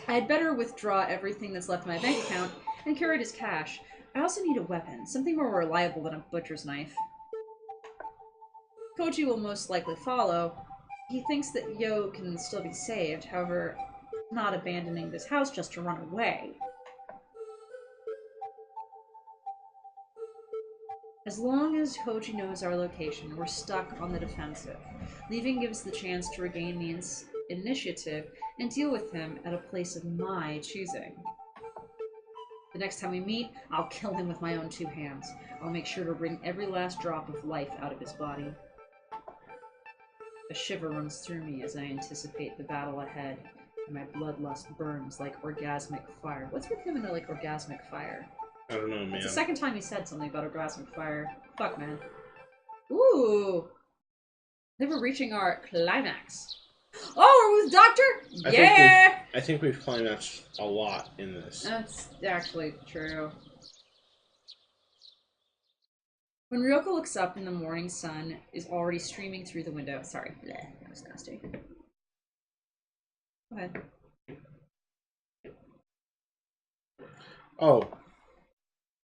I had better withdraw everything that's left in my bank account and carry it as cash. I also need a weapon, something more reliable than a butcher's knife. Koji will most likely follow. He thinks that Yo can still be saved, however, not abandoning this house just to run away. As long as Koji knows our location, we're stuck on the defensive. Leaving gives the chance to regain the initiative and deal with him at a place of my choosing. The next time we meet, I'll kill him with my own two hands. I'll make sure to wring every last drop of life out of his body. A shiver runs through me as I anticipate the battle ahead, and my bloodlust burns like orgasmic fire. What's with him and like orgasmic fire? I don't know, man. It's the second time he said something about orgasmic fire. Fuck, man. Ooh! I think we're reaching our climax. Oh, we're with Doctor? Yeah! I think we've climaxed a lot in this. That's actually true. When Ryoko looks up and the morning sun is already streaming through the window. Sorry, bleh, that was nasty. Go ahead. Oh.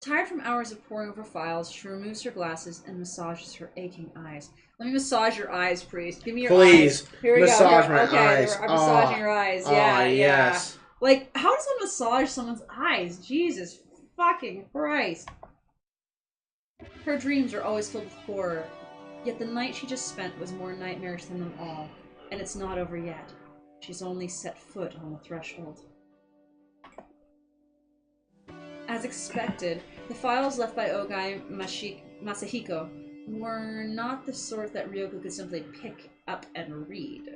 Tired from hours of poring over files, she removes her glasses and massages her aching eyes. Let me massage your eyes, priest. Give me your eyes. Please, Here we massage go. my Okay, eyes. I'm massaging your eyes. Yeah, yes. yeah. Like, how does one massage someone's eyes? Jesus fucking Christ. Her dreams are always filled with horror, yet the night she just spent was more nightmarish than them all, and it's not over yet. She's only set foot on the threshold. As expected, the files left by Ogai Masahiko were not the sort that Ryoko could simply pick up and read.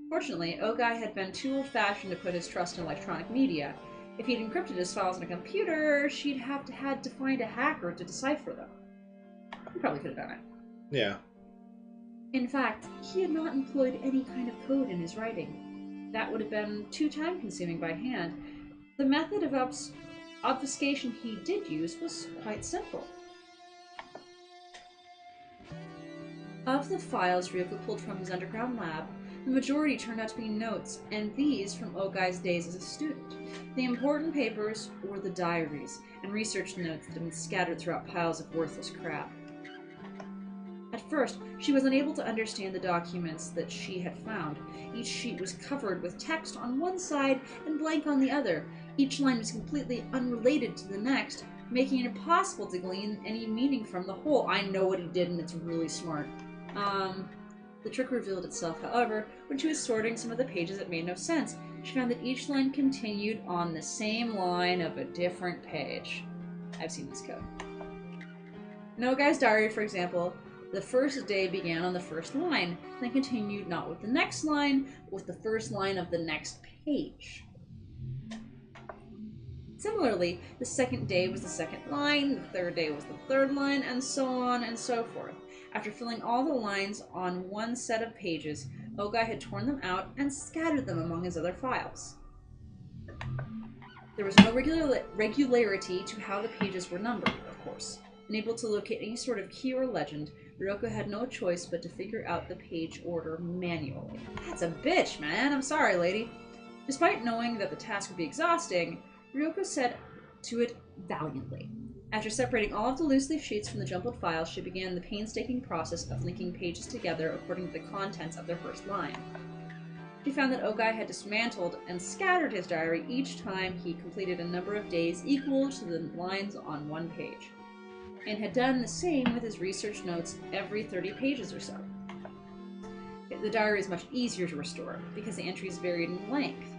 Fortunately, Ogai had been too old-fashioned to put his trust in electronic media. If he'd encrypted his files on a computer, she'd have had to find a hacker to decipher them. He probably could have done it. Yeah. In fact, he had not employed any kind of code in his writing. That would have been too time-consuming by hand. The method of obfuscation he did use was quite simple. Of the files Ryoko pulled from his underground lab, the majority turned out to be notes, and these from Ogai's days as a student. The important papers were the diaries and research notes that had been scattered throughout piles of worthless crap. At first, she was unable to understand the documents that she had found. Each sheet was covered with text on one side and blank on the other. Each line was completely unrelated to the next, making it impossible to glean any meaning from the whole. I know what he did, and it's really smart. The trick revealed itself, however, when she was sorting some of the pages that made no sense. She found that each line continued on the same line of a different page. I've seen this code. In Ogai's diary, for example, the first day began on the first line, then continued not with the next line, but with the first line of the next page. Similarly, the second day was the second line, the third day was the third line, and so on and so forth. After filling all the lines on one set of pages, Ogai had torn them out and scattered them among his other files. There was no regularity to how the pages were numbered, of course. Unable to locate any sort of key or legend, Ryoko had no choice but to figure out the page order manually. That's a bitch, man. I'm sorry, lady. Despite knowing that the task would be exhausting, Ryoko set to it valiantly. After separating all of the loose leaf sheets from the jumbled files, she began the painstaking process of linking pages together according to the contents of their first line. She found that Ogai had dismantled and scattered his diary each time he completed a number of days equal to the lines on one page, and had done the same with his research notes every 30 pages or so. The diary is much easier to restore, because the entries varied in length.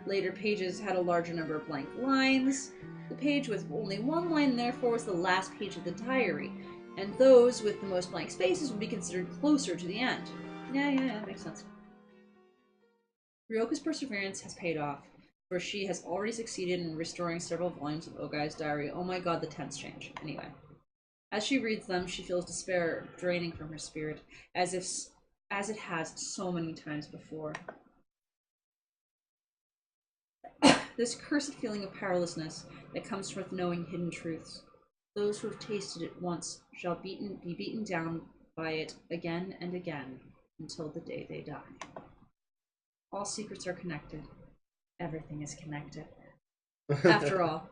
Later pages had a larger number of blank lines. The page with only one line, therefore, was the last page of the diary, and those with the most blank spaces would be considered closer to the end. Yeah, makes sense. Ryoko's perseverance has paid off, for she has already succeeded in restoring several volumes of Ogai's diary. Oh my god, the tense change. Anyway. As she reads them, she feels despair draining from her spirit, as it has so many times before. This cursed feeling of powerlessness that comes with knowing hidden truths. Those who have tasted it once shall be beaten down by it again and again until the day they die. All secrets are connected. Everything is connected. After all,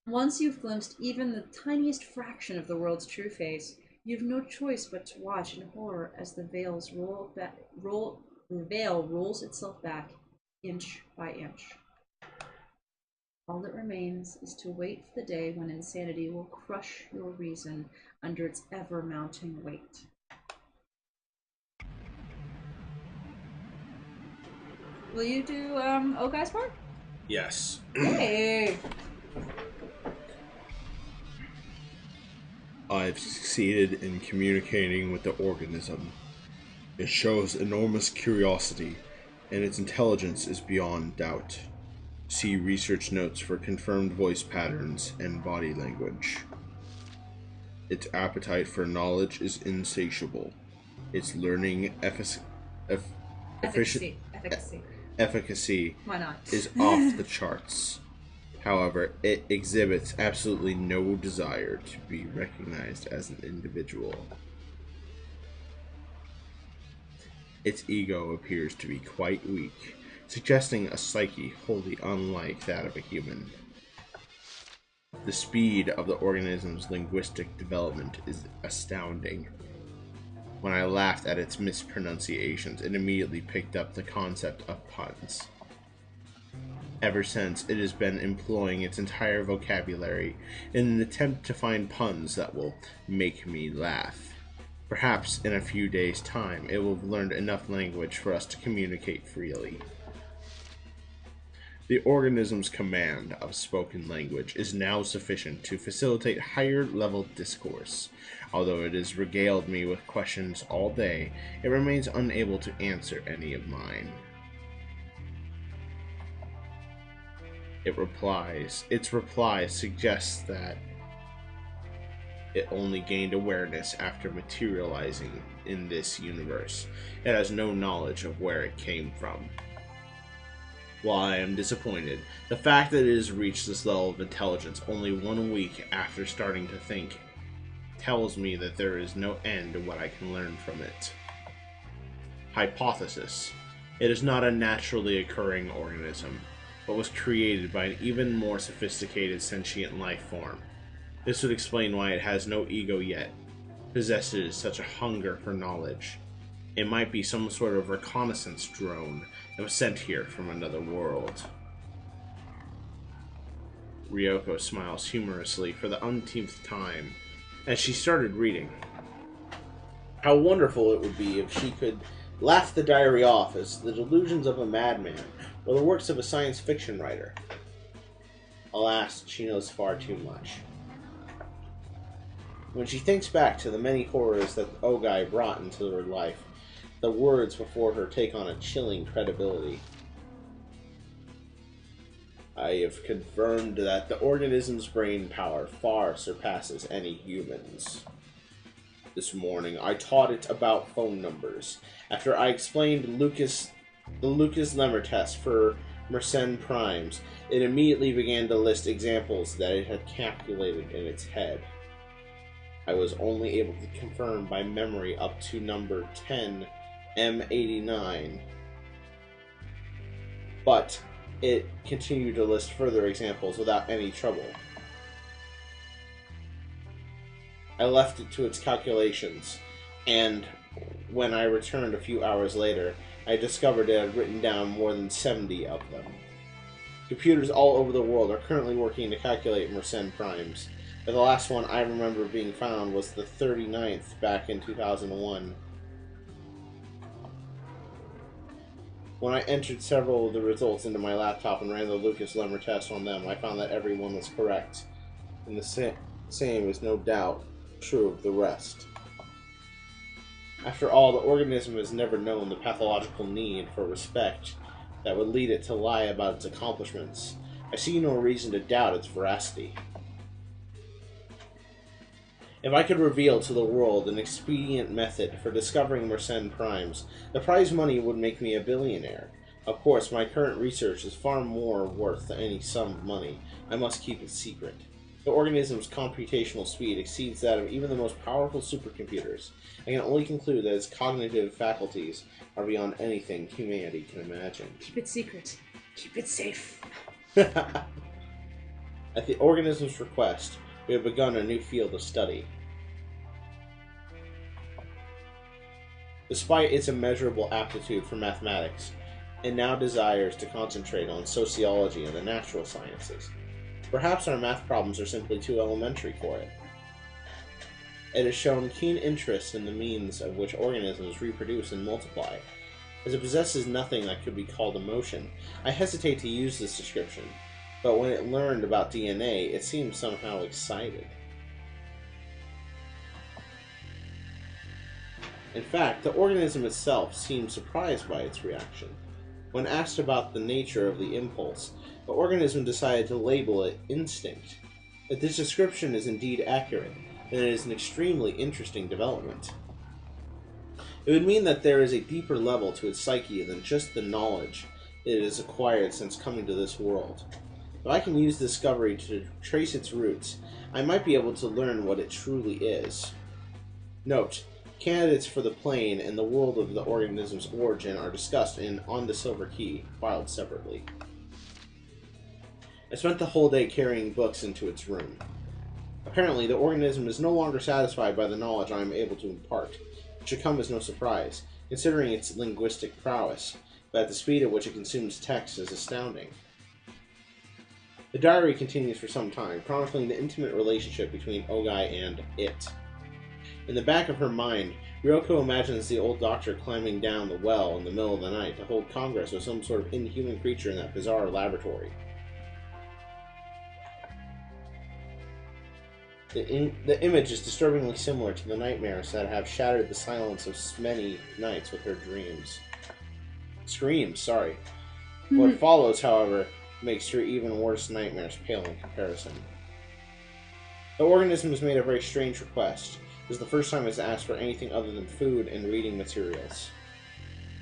once you've glimpsed even the tiniest fraction of the world's true face, you've no choice but to watch in horror as the veil rolls itself back, inch by inch. All that remains is to wait for the day when insanity will crush your reason under its ever-mounting weight. Will you do Ogai's part? Yes. Yay! I've succeeded in communicating with the organism. It shows enormous curiosity, and its intelligence is beyond doubt. See research notes for confirmed voice patterns and body language. Its appetite for knowledge is insatiable. Its learning Efficacy. efficacy Why not? is off the charts. However, it exhibits absolutely no desire to be recognized as an individual. Its ego appears to be quite weak, suggesting a psyche wholly unlike that of a human. The speed of the organism's linguistic development is astounding. When I laughed at its mispronunciations, it immediately picked up the concept of puns. Ever since, it has been employing its entire vocabulary in an attempt to find puns that will make me laugh. Perhaps in a few days' time, it will have learned enough language for us to communicate freely. The organism's command of spoken language is now sufficient to facilitate higher-level discourse. Although it has regaled me with questions all day, it remains unable to answer any of mine. Its reply suggests that it only gained awareness after materializing in this universe. It has no knowledge of where it came from. While I am disappointed, the fact that it has reached this level of intelligence only 1 week after starting to think tells me that there is no end to what I can learn from it. Hypothesis. It is not a naturally occurring organism, but was created by an even more sophisticated sentient life form. This would explain why it has no ego yet, possesses such a hunger for knowledge. It might be some sort of reconnaissance drone that was sent here from another world. Ryoko smiles humorously for the umpteenth time as she started reading. How wonderful it would be if she could laugh the diary off as the delusions of a madman or the works of a science fiction writer. Alas, she knows far too much. When she thinks back to the many horrors that Ogai brought into her life, the words before her take on a chilling credibility. I have confirmed that the organism's brain power far surpasses any human's. This morning, I taught it about phone numbers. After I explained the Lucas-Lemmer test for Mersenne primes, it immediately began to list examples that it had calculated in its head. I was only able to confirm by memory up to number 10M89, but it continued to list further examples without any trouble. I left it to its calculations, and when I returned a few hours later, I discovered it had written down more than 70 of them. Computers all over the world are currently working to calculate Mersenne primes, but the last one I remember being found was the 39th back in 2001. When I entered several of the results into my laptop and ran the Lucas-Lemmer test on them, I found that every one was correct, and the same is no doubt true of the rest. After all, the organism has never known the pathological need for respect that would lead it to lie about its accomplishments. I see no reason to doubt its veracity. If I could reveal to the world an expedient method for discovering Mersenne primes, the prize money would make me a billionaire. Of course, my current research is far more worth than any sum of money. I must keep it secret. The organism's computational speed exceeds that of even the most powerful supercomputers. I can only conclude that its cognitive faculties are beyond anything humanity can imagine. Keep it secret. Keep it safe. At the organism's request, we have begun a new field of study. Despite its immeasurable aptitude for mathematics, it now desires to concentrate on sociology and the natural sciences. Perhaps our math problems are simply too elementary for it. It has shown keen interest in the means of which organisms reproduce and multiply. As it possesses nothing that could be called emotion, I hesitate to use this description, but when it learned about DNA, it seemed somehow excited. In fact, the organism itself seemed surprised by its reaction. When asked about the nature of the impulse, the organism decided to label it instinct. If this description is indeed accurate, then it is an extremely interesting development. It would mean that there is a deeper level to its psyche than just the knowledge it has acquired since coming to this world. If I can use discovery to trace its roots, I might be able to learn what it truly is. Note, candidates for the plane and the world of the organism's origin are discussed in On the Silver Key, filed separately. I spent the whole day carrying books into its room. Apparently, the organism is no longer satisfied by the knowledge I am able to impart. It should come as no surprise, considering its linguistic prowess, but at the speed at which it consumes text is astounding. The diary continues for some time, chronicling the intimate relationship between Ogai and it. In the back of her mind, Ryoko imagines the old doctor climbing down the well in the middle of the night to hold congress with some sort of inhuman creature in that bizarre laboratory. The image is disturbingly similar to the nightmares that have shattered the silence of many nights with her dreams. Screams, sorry. What follows, however, makes her even worse nightmares pale in comparison. The organism has made a very strange request. This is the first time it's asked for anything other than food and reading materials.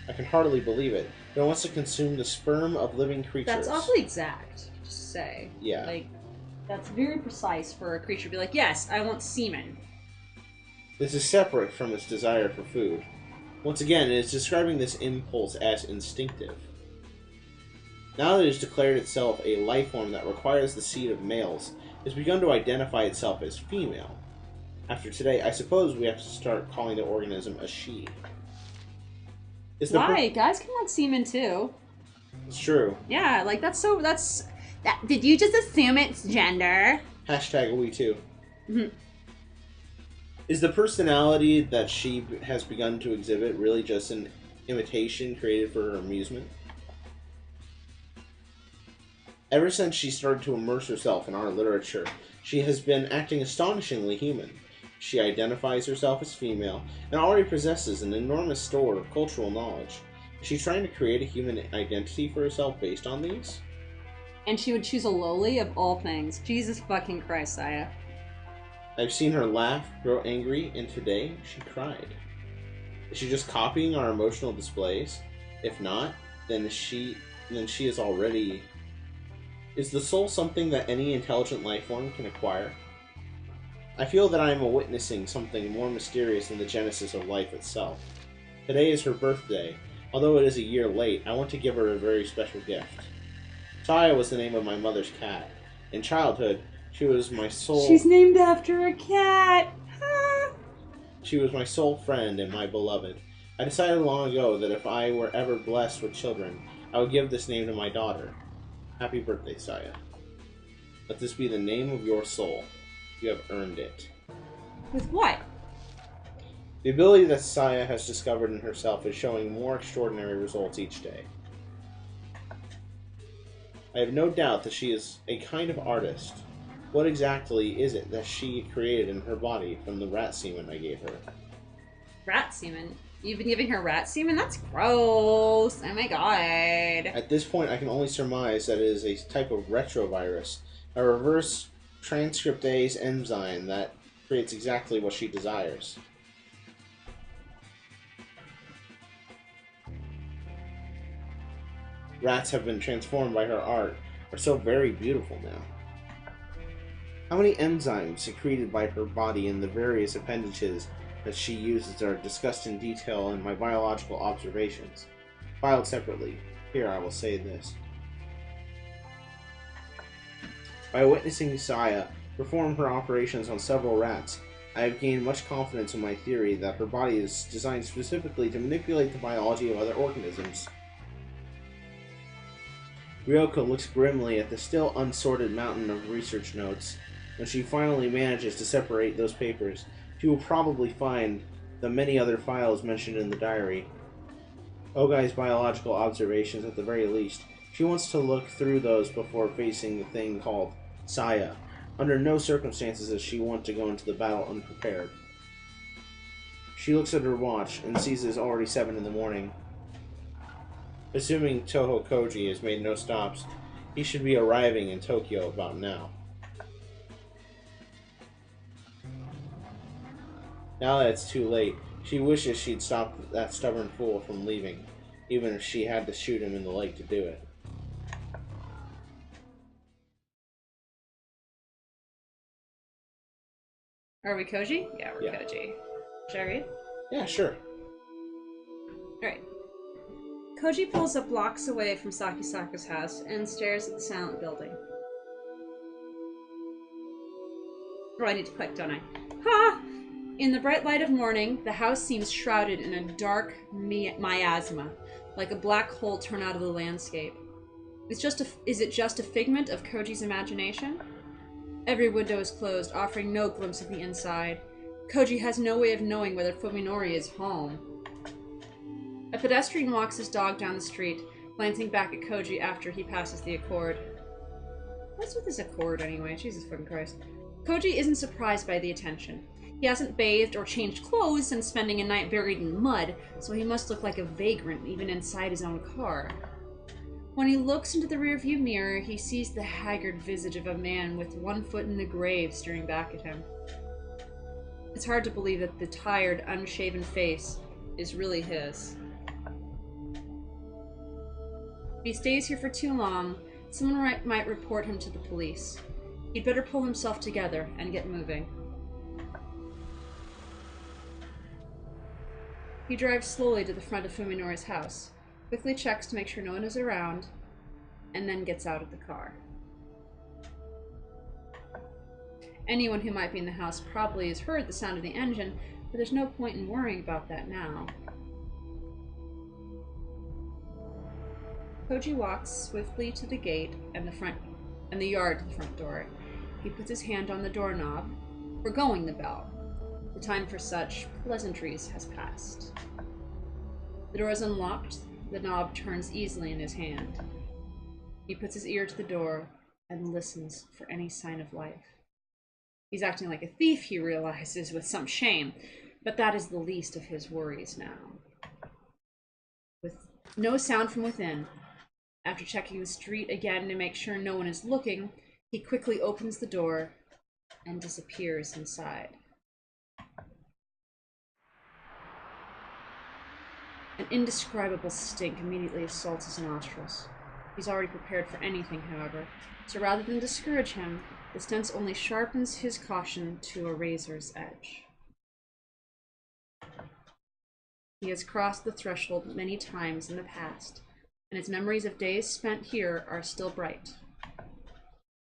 I can hardly believe it, but it wants to consume the sperm of living creatures. That's awfully exact, just to say. Yeah. Like, that's very precise for a creature to be like, yes, I want semen. This is separate from its desire for food. Once again, it is describing this impulse as instinctive. Now that it has declared itself a life form that requires the seed of males, it has begun to identify itself as female. After today, I suppose we have to start calling the organism a she. Why? Guys can want semen too. It's true. Yeah, like that's. Did you just assume it's gender? Hashtag we too. Mm-hmm. Is the personality that she has begun to exhibit really just an imitation created for her amusement? Ever since she started to immerse herself in our literature, she has been acting astonishingly human. She identifies herself as female and already possesses an enormous store of cultural knowledge. Is she trying to create a human identity for herself based on these? And she would choose a lowly of all things. Jesus fucking Christ, Saya. I've seen her laugh, grow angry, and today she cried. Is she just copying our emotional displays? If not, then she is already... Is the soul something that any intelligent life form can acquire? I feel that I am witnessing something more mysterious than the genesis of life itself. Today is her birthday. Although it is a year late, I want to give her a very special gift. Saya was the name of my mother's cat. In childhood, she was my sole... She's named after a cat! She was my sole friend and my beloved. I decided long ago that if I were ever blessed with children, I would give this name to my daughter. Happy birthday, Saya. Let this be the name of your soul. You have earned it. With what? The ability that Saya has discovered in herself is showing more extraordinary results each day. I have no doubt that she is a kind of artist. What exactly is it that she created in her body from the rat semen I gave her? Rat semen? You've been giving her rat semen? That's gross. Oh my god. At this point, I can only surmise that it is a type of retrovirus, a reverse transcriptase enzyme that creates exactly what she desires. Rats have been transformed by her art, are so very beautiful now. How many enzymes secreted by her body and the various appendages that she uses are discussed in detail in my biological observations, filed separately. Here I will say this. By witnessing Saya perform her operations on several rats, I have gained much confidence in my theory that her body is designed specifically to manipulate the biology of other organisms. Ryoko looks grimly at the still unsorted mountain of research notes. When she finally manages to separate those papers, she will probably find the many other files mentioned in the diary. Ogai's biological observations at the very least. She wants to look through those before facing the thing called Saya. Under no circumstances does she want to go into the battle unprepared. She looks at her watch and sees it is already 7 in the morning. Assuming Toho Koji has made no stops, he should be arriving in Tokyo about now. Now that it's too late, she wishes she'd stopped that stubborn fool from leaving, even if she had to shoot him in the leg to do it. Are we Koji? Yeah, we're Yeah. Koji. Should I read? Yeah, sure. Alright. Koji pulls up blocks away from Sakisaka's house and stares at the silent building. Oh, I need to click, don't I? Ha! In the bright light of morning, the house seems shrouded in a dark miasma, like a black hole torn out of the landscape. Is it just a figment of Koji's imagination? Every window is closed, offering no glimpse of the inside. Koji has no way of knowing whether Fuminori is home. A pedestrian walks his dog down the street, glancing back at Koji after he passes the Accord. What's with this Accord anyway? Jesus fucking Christ. Koji isn't surprised by the attention. He hasn't bathed or changed clothes since spending a night buried in mud, so he must look like a vagrant even inside his own car. When he looks into the rearview mirror, he sees the haggard visage of a man with one foot in the grave staring back at him. It's hard to believe that the tired, unshaven face is really his. If he stays here for too long, someone might report him to the police. He'd better pull himself together and get moving. He drives slowly to the front of Fuminori's house, quickly checks to make sure no one is around, and then gets out of the car. Anyone who might be in the house probably has heard the sound of the engine, but there's no point in worrying about that now. Koji walks swiftly to the gate and the yard to the front door. He puts his hand on the doorknob, foregoing the bell. The time for such pleasantries has passed. The door is unlocked. The knob turns easily in his hand. He puts his ear to the door and listens for any sign of life. He's acting like a thief, he realizes, with some shame, but that is the least of his worries now. With no sound from within, after checking the street again to make sure no one is looking, he quickly opens the door and disappears inside. An indescribable stink immediately assaults his nostrils. He's already prepared for anything, however, so rather than discourage him, the stench only sharpens his caution to a razor's edge. He has crossed the threshold many times in the past, and his memories of days spent here are still bright.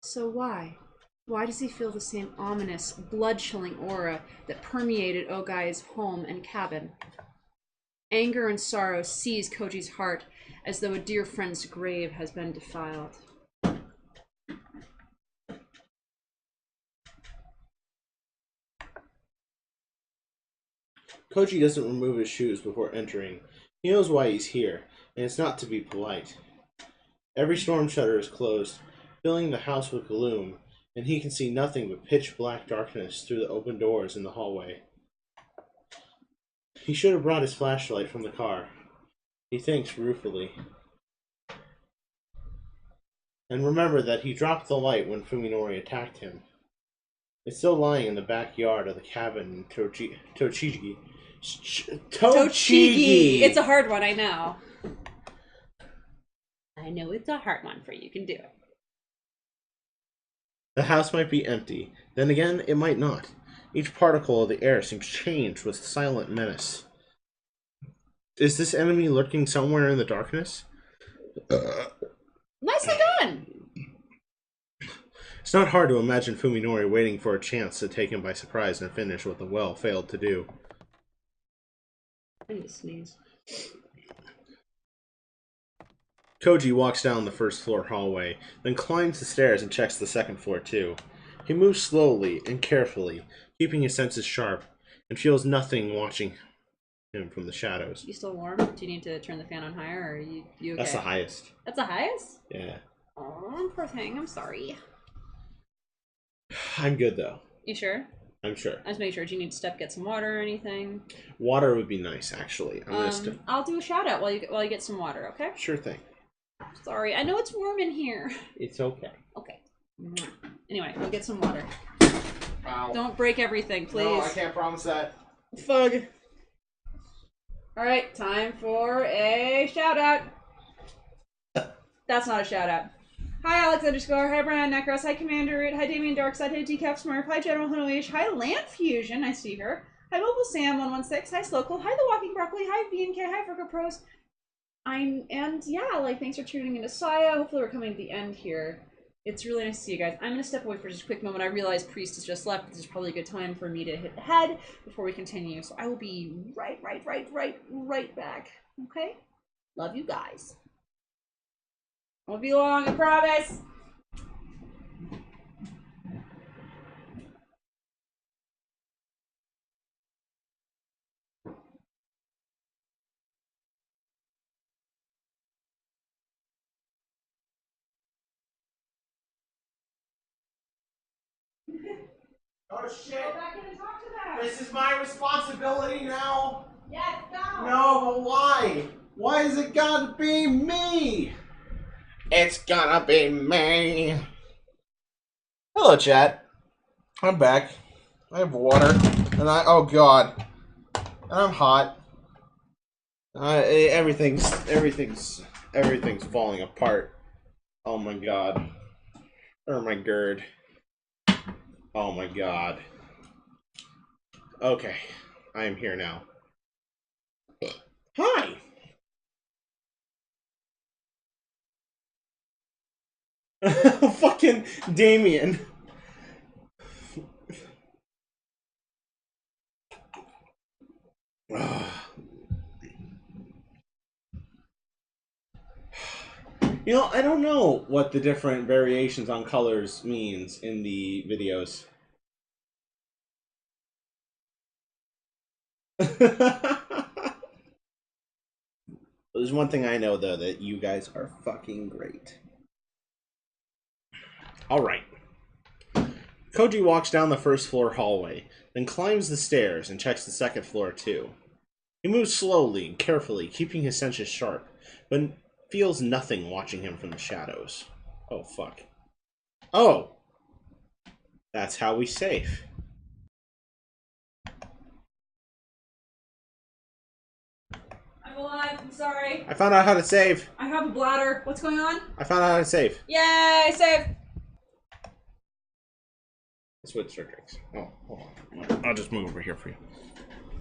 So why? Why does he feel the same ominous, blood-chilling aura that permeated Ogai's home and cabin? Anger and sorrow seize Koji's heart as though a dear friend's grave has been defiled. Koji doesn't remove his shoes before entering. He knows why he's here, and it's not to be polite. Every storm shutter is closed, filling the house with gloom, and he can see nothing but pitch-black darkness through the open doors in the hallway. He should have brought his flashlight from the car. He thinks ruefully. And remember that he dropped the light when Fuminori attacked him. It's still lying in the backyard of the cabin in Tochigi. Tochigi! It's a hard one, I know. I know it's a hard one for you. You can do it. The house might be empty. Then again, it might not. Each particle of the air seems changed with silent menace. Is this enemy lurking somewhere in the darkness? Nicely done! It's not hard to imagine Fuminori waiting for a chance to take him by surprise and finish what the well failed to do. I need to sneeze. Koji walks down the first floor hallway, then climbs the stairs and checks the second floor too. He moves slowly and carefully, keeping his senses sharp, and feels nothing watching him from the shadows. You still warm? Do you need to turn the fan on higher, or are you okay? That's the highest. That's the highest? Yeah. Oh, poor thing. I'm sorry. I'm good though. You sure? I'm sure. I just make sure. Do you need to get some water or anything? Water would be nice, actually. I'll do a shout out while you get some water, okay? Sure thing. Sorry, I know it's warm in here. It's okay. Okay. Anyway, go get some water. Ow. Don't break everything, please. No, I can't promise that. Fug. Alright, time for a shout out. That's not a shout out. Hi Alex _ hi Brian Necros, hi Commander Root, hi Damien Darkside, hi Decap Smurf, hi General Hanoish, hi Land Fusion, I see her. Hi Mobile Sam 116, hi Slowcool, hi The Walking Broccoli, hi VNK, hi Virgo Pros. Thanks for tuning into Saya. Hopefully we're coming to the end here. It's really nice to see you guys. I'm gonna step away for just a quick moment. I realize Priest has just left. This is probably a good time for me to hit the head before we continue. So I will be right back. Okay? Love you guys. Won't be long, I promise. Oh shit! Go back in and talk to them. This is my responsibility now? Yes, go. No, but why? Why is it gotta be me? It's gonna be me. Hello, chat. I'm back. I have water, and oh god, and I'm hot. Everything's falling apart. Oh my god. Or my gird. Oh my god. Okay, I am here now. Hi! Fucking Damien. You know, I don't know what the different variations on colors means in the videos. There's one thing I know, though, that you guys are fucking great. Alright. Koji walks down the first floor hallway, then climbs the stairs and checks the second floor, too. He moves slowly and carefully, keeping his senses sharp, but feels nothing watching him from the shadows. Oh, fuck. Oh! That's how we save. I'm alive. I'm sorry. I found out how to save. I have a bladder. What's going on? I found out how to save. Yay, save! Switch drinks. Oh, hold on. I'll just move over here for you.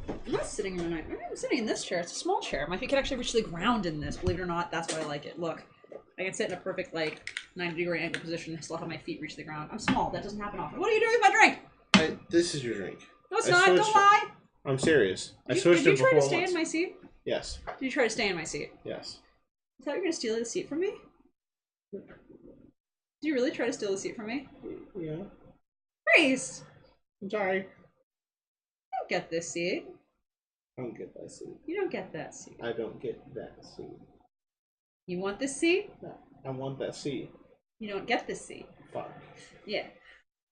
I'm not sitting in the I'm sitting in this chair. It's a small chair. My feet can actually reach the ground in this. Believe it or not, that's why I like it. Look, I can sit in a perfect, 90-degree angle position and still have my feet reach the ground. I'm small. That doesn't happen often. What are you doing with my drink? This is your drink. No, it's not. Don't lie. I'm serious. I Did switched it you try before to stay once. in my seat? Yes. Did you try to stay in my seat? Yes. I thought you were going to steal the seat from me. Did you really try to steal the seat from me? Yeah. Priest! I'm sorry. You don't get this seat. I don't get that seat. You don't get that seat. I don't get that seat. You want this seat? No, I want that seat. You don't get this seat. Fuck. Yeah.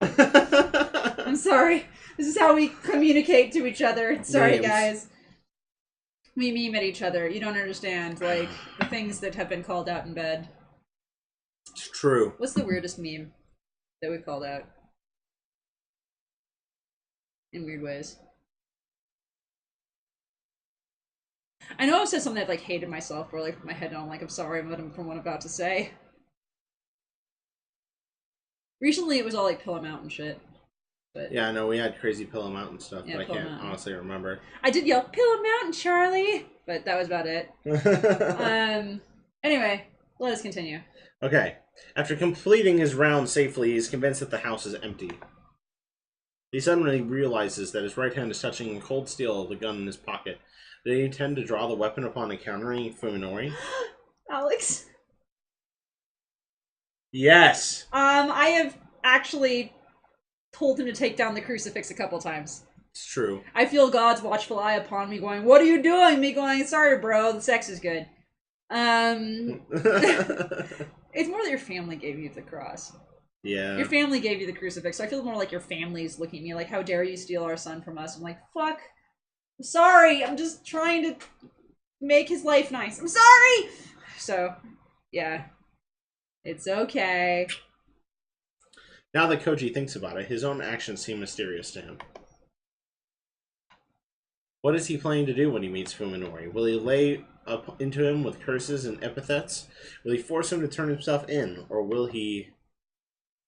I'm sorry. This is how we communicate to each other. Sorry, Names. guys. We meme at each other. You don't understand, the things that have been called out in bed. It's true. What's the weirdest meme that we've called out? In weird ways. I know I've said something I've hated myself for, put my head down, I'm sorry from what I'm about to say. Recently it was all Pillow Mountain shit. But Yeah, I know we had crazy Pillow Mountain stuff, Yeah, but I Pillow can't Mountain. honestly remember. I did yell, Pillow Mountain, Charlie! But that was about it. Anyway, let us continue. Okay. After completing his round safely, he is convinced that the house is empty. He suddenly realizes that his right hand is touching the cold steel of the gun in his pocket. Did he intend to draw the weapon upon encountering Fuminori? Alex? Yes! I have actually told him to take down the crucifix a couple times. It's true. I feel God's watchful eye upon me going, what are you doing? Me going, sorry bro, the sex is good. It's more that your family gave you the cross. Yeah. Your family gave you the crucifix, so I feel more like your family's looking at me like, how dare you steal our son from us? I'm like, fuck. I'm sorry. I'm just trying to make his life nice. I'm sorry! So, yeah. It's okay. Now that Koji thinks about it, his own actions seem mysterious to him. What is he planning to do when he meets Fuminori? Will he lay up into him with curses and epithets? Will he force him to turn himself in? Or will he...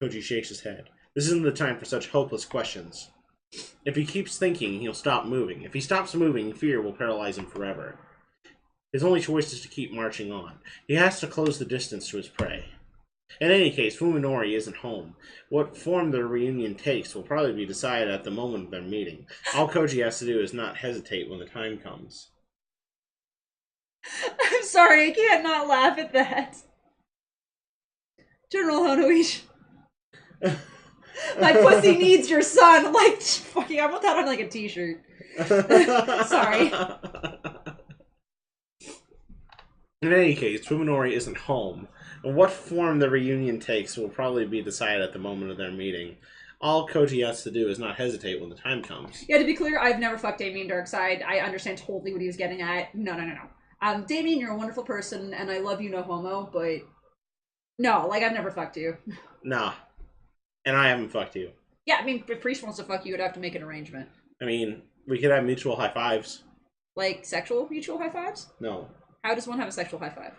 Koji shakes his head. This isn't the time for such hopeless questions. If he keeps thinking, he'll stop moving. If he stops moving, fear will paralyze him forever. His only choice is to keep marching on. He has to close the distance to his prey. In any case, Fuminori isn't home. What form the reunion takes will probably be decided at the moment of their meeting. All Koji has to do is not hesitate when the time comes. I'm sorry, I can't not laugh at that. General Honoichi. My pussy needs your son. I'm like, fucking, I want that on like a t-shirt. Sorry. In any case, Fuminori isn't home. And what form the reunion takes will probably be decided at the moment of their meeting. All Koji has to do is not hesitate when the time comes. Yeah, to be clear, I've never fucked Damien Darkseid. I understand totally what he was getting at. No. Damien, you're a wonderful person, and I love you, no homo, but... No, like, I've never fucked you. Nah. And I haven't fucked you. Yeah, I mean, if Priest wants to fuck you, would have to make an arrangement. I mean, we could have mutual high fives. Like, sexual mutual high fives? No. How does one have a sexual high five?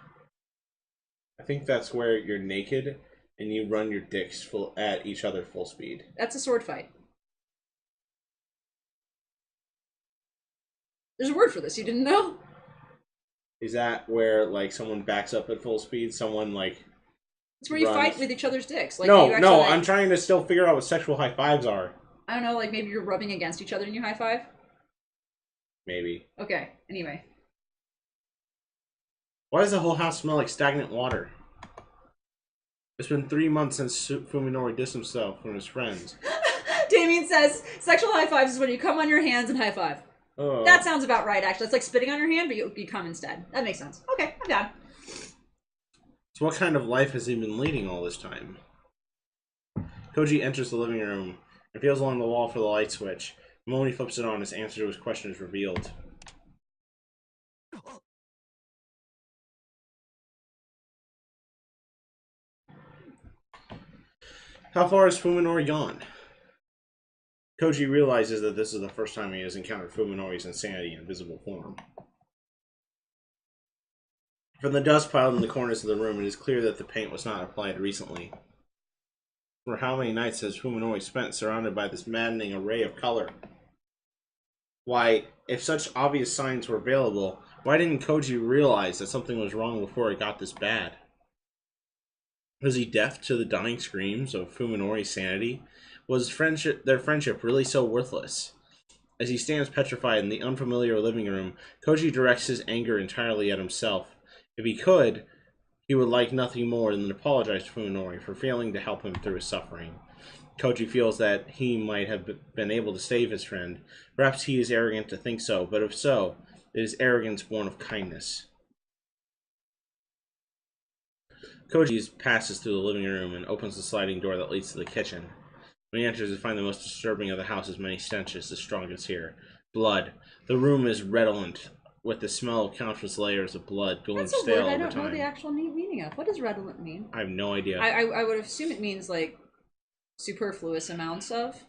I think that's where you're naked and you run your dicks at each other full speed. That's a sword fight. There's a word for this, you didn't know? Is that where, like, someone backs up at full speed? Someone, like... It's where you fight with each other's dicks. Like, no, you actually, like, I'm trying to still figure out what sexual high fives are. I don't know, like maybe you're rubbing against each other and you high five? Maybe. Okay, anyway. Why does the whole house smell like stagnant water? It's been 3 months since Fuminori dissed himself from his friends. Damien says, sexual high fives is when you come on your hands and high five. Oh. That sounds about right, actually. It's like spitting on your hand, but you come instead. That makes sense. Okay, I'm down. So what kind of life has he been leading all this time? Koji enters the living room and feels along the wall for the light switch. The moment he flips it on, his answer to his question is revealed. How far has Fuminori gone? Koji realizes that this is the first time he has encountered Fuminori's insanity in visible form. From the dust piled in the corners of the room, it is clear that the paint was not applied recently. For how many nights has Fuminori spent surrounded by this maddening array of color? Why, if such obvious signs were available, why didn't Koji realize that something was wrong before it got this bad? Was he deaf to the dying screams of Fuminori's sanity? Was their friendship really so worthless? As he stands petrified in the unfamiliar living room, Koji directs his anger entirely at himself. If he could, he would like nothing more than to apologize to Fuminori for failing to help him through his suffering. Koji feels that he might have been able to save his friend. Perhaps he is arrogant to think so, but if so, it is arrogance born of kindness. Koji passes through the living room and opens the sliding door that leads to the kitchen. When he enters, he finds the most disturbing of the house's many stenches, the strongest here. Blood. The room is redolent with the smell of countless layers of blood going That's a stale word I over don't know time. the actual meaning of. What does redolent mean? I have no idea. I would assume it means, like, superfluous amounts of.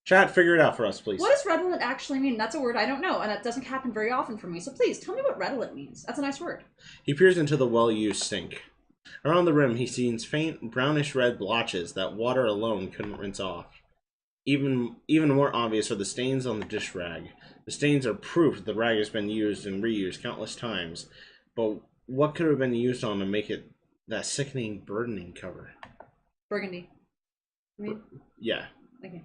Chat, figure it out for us, please. What does redolent actually mean? That's a word I don't know, and that doesn't happen very often for me. So please, tell me what redolent means. That's a nice word. He peers into the well-used sink. Around the rim, he sees faint brownish-red blotches that water alone couldn't rinse off. Even more obvious are the stains on the dish rag. The stains are proof that the rag has been used and reused countless times. But what could have been used on to make it That sickening, burdening cover. Burgundy. I mean, Yeah. okay.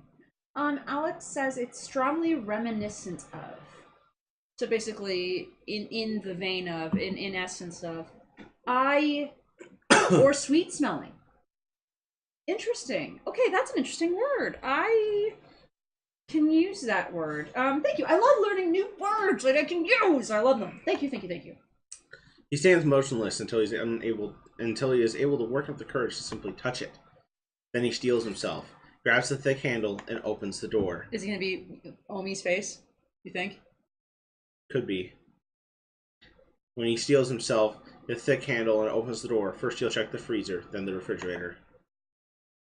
Alex says it's strongly reminiscent of. So basically, in the vein of, in essence of, or sweet smelling. Interesting. Okay, that's an interesting word. I can use that word. Thank you. I love learning new words that I can use. I love them. Thank you, thank you, thank you. He stands motionless until he is able to work up the courage to simply touch it. Then he steels himself, grabs the thick handle, and opens the door. Is it going to be Omi's face, you think? Could be. When he steels himself, the thick handle, and opens the door, first he'll check the freezer, then the refrigerator.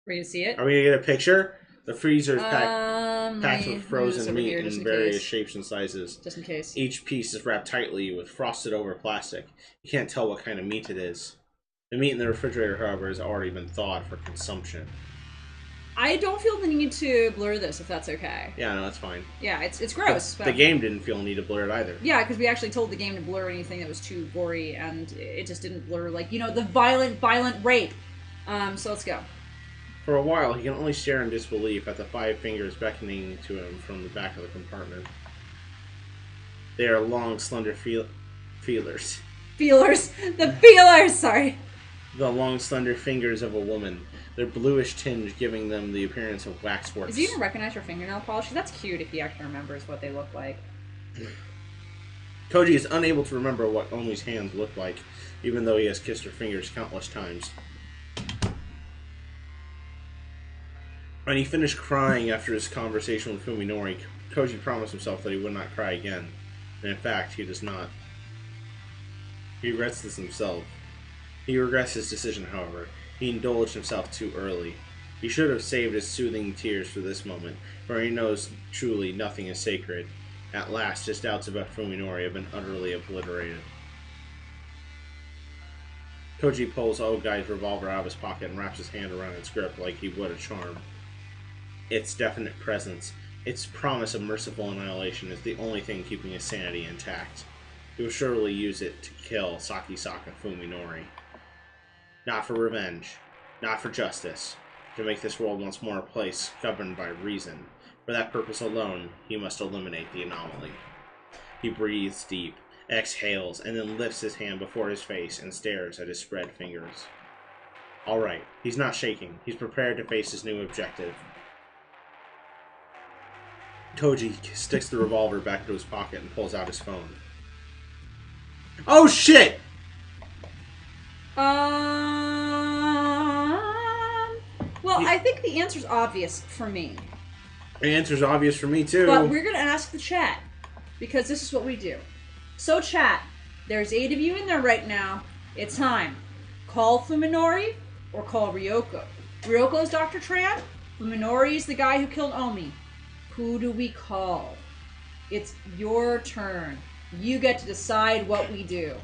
Ready to see it? Are we going to get a picture? The freezer is packed with frozen meat in various shapes and sizes. Just in case. Each piece is wrapped tightly with frosted over plastic. You can't tell what kind of meat it is. The meat in the refrigerator, however, has already been thawed for consumption. I don't feel the need to blur this, if that's okay. Yeah, no, that's fine. Yeah, it's gross. But the game didn't feel the need to blur it either. Yeah, because we actually told the game to blur anything that was too gory, and it just didn't blur, like, the violent rape. So let's go. For a while, he can only stare in disbelief at the 5 fingers beckoning to him from the back of the compartment. They are long, slender feelers. Feelers! The feelers! Sorry. The long, slender fingers of a woman. Their bluish tinge giving them the appearance of waxworks. Does he even recognize her fingernail polish? That's cute if he actually remembers what they look like. Koji is unable to remember what Omi's hands look like, even though he has kissed her fingers countless times. When he finished crying after his conversation with Fuminori, Koji promised himself that he would not cry again. And in fact, he does not. He regrets this himself. He regrets his decision, however. He indulged himself too early. He should have saved his soothing tears for this moment, for he knows truly nothing is sacred. At last, his doubts about Fuminori have been utterly obliterated. Koji pulls Ogai's revolver out of his pocket and wraps his hand around its grip like he would a charm. Its definite presence, its promise of merciful annihilation is the only thing keeping his sanity intact. He will surely use it to kill Sakisaka Fuminori. Not for revenge, not for justice, to make this world once more a place governed by reason. For that purpose alone, he must eliminate the anomaly. He breathes deep, exhales, and then lifts his hand before his face and stares at his spread fingers. Alright, he's not shaking. He's prepared to face his new objective. Koji sticks the revolver back into his pocket and pulls out his phone. Oh shit! Well, I think the answer's obvious for me. The answer's obvious for me too. But we're gonna ask the chat, because this is what we do. So chat, there's 8 of you in there right now. It's time. Call Fuminori or call Ryoko. Ryoko's Dr. Tran. Fuminori is the guy who killed Omi. Who do we call? It's your turn. You get to decide what we do.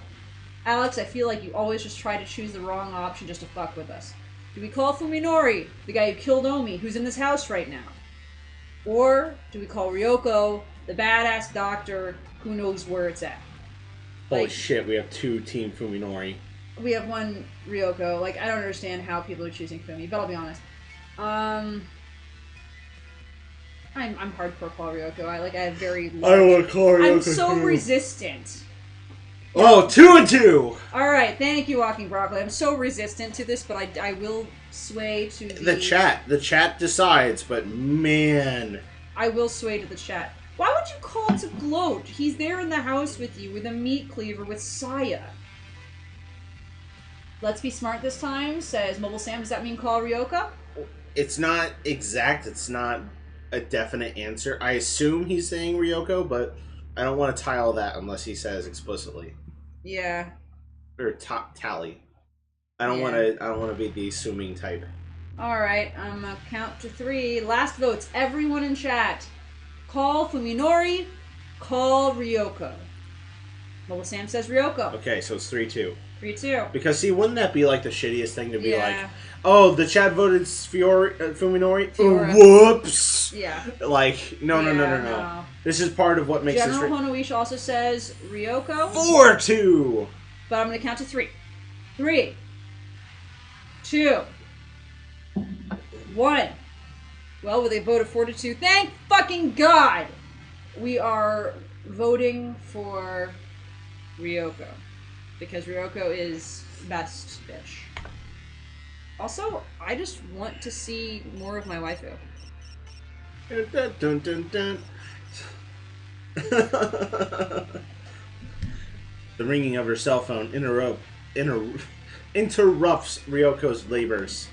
Alex, I feel like you always just try to choose the wrong option just to fuck with us. Do we call Fuminori, the guy who killed Omi, who's in this house right now? Or do we call Ryoko, the badass doctor who knows where it's at? Holy shit, we have 2 Team Fuminori. We have 1 Ryoko. Like, I don't understand how people are choosing Fumi, but I'll be honest. I'm hardcore call Ryoko. I have very low... I don't want to call Ryoko. I'm so resistant. Oh, 2 and 2! Alright, thank you, Walking Broccoli. I'm so resistant to this, but I will sway to the... The chat decides, but man... I will sway to the chat. Why would you call to gloat? He's there in the house with you, with a meat cleaver, with Saya. Let's be smart this time, says Mobile Sam. Does that mean call Ryoko? It's not exact, it's not a definite answer. I assume he's saying Ryoko, but I don't want to tile that unless he says explicitly. Yeah. Or tally. I don't want to be the assuming type. Alright, I'm gonna count to 3. Last votes, everyone in chat. Call Fuminori, call Ryoko. Mobile Sam says Ryoko. Okay, so it's 3-2. 3-2. Because, see, wouldn't that be like the shittiest thing to be like, oh, the chat voted Fuminori? Fiora. Whoops! Yeah. Like, no. This is part of what makes General this... Honoishi also says Ryoko. 4-2! But I'm going to count to 3. 3, 2, 1. Well, with a vote of 4 to 2, thank fucking God! We are voting for Ryoko. Because Ryoko is best bitch. Also, I just want to see more of my waifu. Dun, dun, dun, dun. The ringing of her cell phone interrupts Ryoko's labors,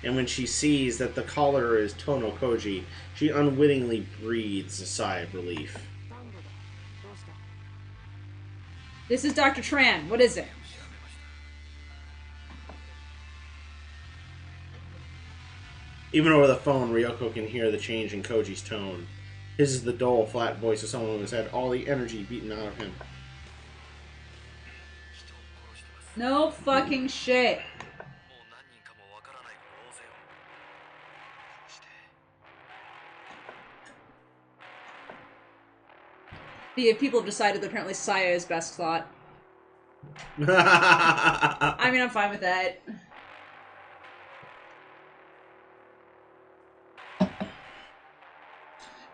and when she sees that the caller is Tono Koji, she unwittingly breathes a sigh of relief. This is Dr. Tran. What is it? Even over the phone, Ryoko can hear the change in Koji's tone. His is the dull, flat voice of someone who has had all the energy beaten out of him. No fucking shit. The people have decided that apparently Saya is best thought. I mean, I'm fine with that.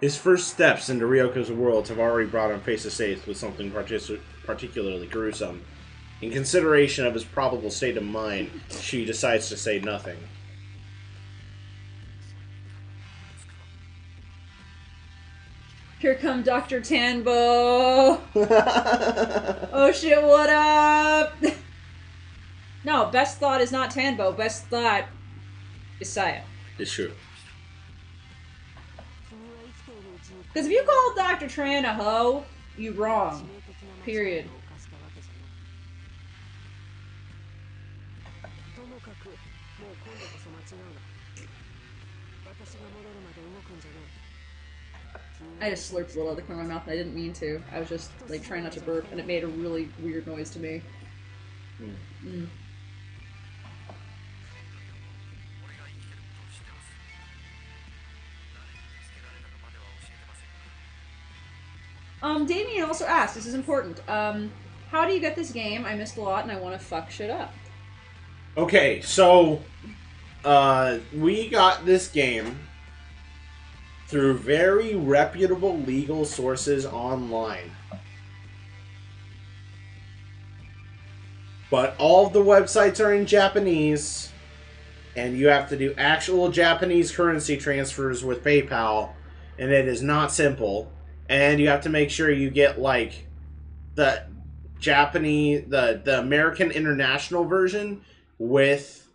His first steps into Ryoko's world have already brought him face to face with something particularly gruesome. In consideration of his probable state of mind, she decides to say nothing. Here come Dr. Tanbo. Oh shit, what up? No, best thought is not Tanbo. Best thought is Saya. It's true. Because if you call Dr. Tran a hoe, you wrong. Period. I just slurped a little out of the corner of my mouth and I didn't mean to. I was just like trying not to burp and it made a really weird noise to me. Damien also asked, this is important, how do you get this game? I missed a lot and I want to fuck shit up. Okay, so, we got this game through very reputable legal sources online. But all of the websites are in Japanese, and you have to do actual Japanese currency transfers with PayPal, and it is not simple. And you have to make sure you get, like, the Japanese, the American International version with,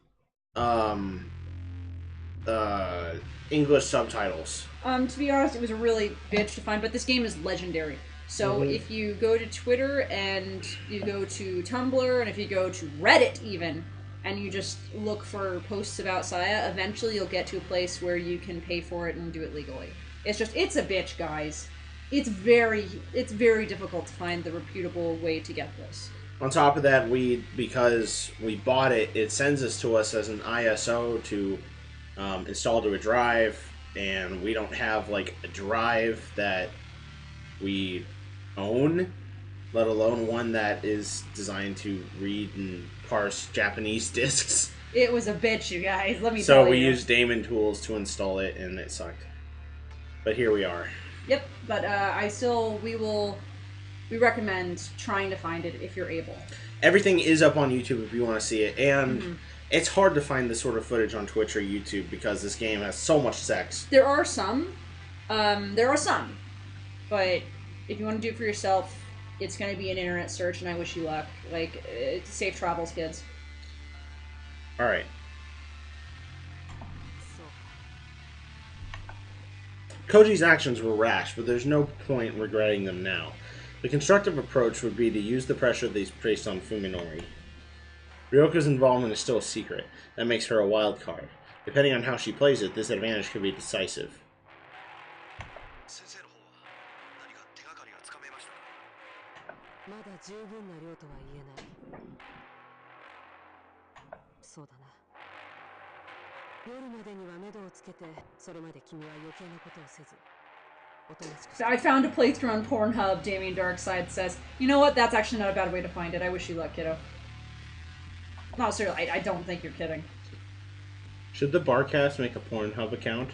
English subtitles. To be honest, it was a really bitch to find, but this game is legendary. So if you go to Twitter and you go to Tumblr and if you go to Reddit even, and you just look for posts about Saya, eventually you'll get to a place where you can pay for it and do it legally. It's a bitch, guys. It's very difficult to find the reputable way to get this. On top of that, because we bought it, it sends us to us as an ISO to install to a drive, and we don't have like a drive that we own, let alone one that is designed to read and parse Japanese discs. It was a bitch, you guys. Let me tell you. So we used Daemon tools to install it, and it sucked. But here we are. Yep, but we recommend trying to find it if you're able. Everything is up on YouTube if you want to see it, and it's hard to find this sort of footage on Twitch or YouTube because this game has so much sex. There are some. But if you want to do it for yourself, it's going to be an internet search, and I wish you luck. Like, safe travels, kids. Alright. Koji's actions were rash, but there's no point regretting them now. The constructive approach would be to use the pressure they've placed on Fuminori. Ryoko's involvement is still a secret. That makes her a wild card. Depending on how she plays it, this advantage could be decisive. I found a playthrough on Pornhub, Damien Darkside says. You know what? That's actually not a bad way to find it. I wish you luck, kiddo. No, seriously, I don't think you're kidding. Should the Barcast make a Pornhub account?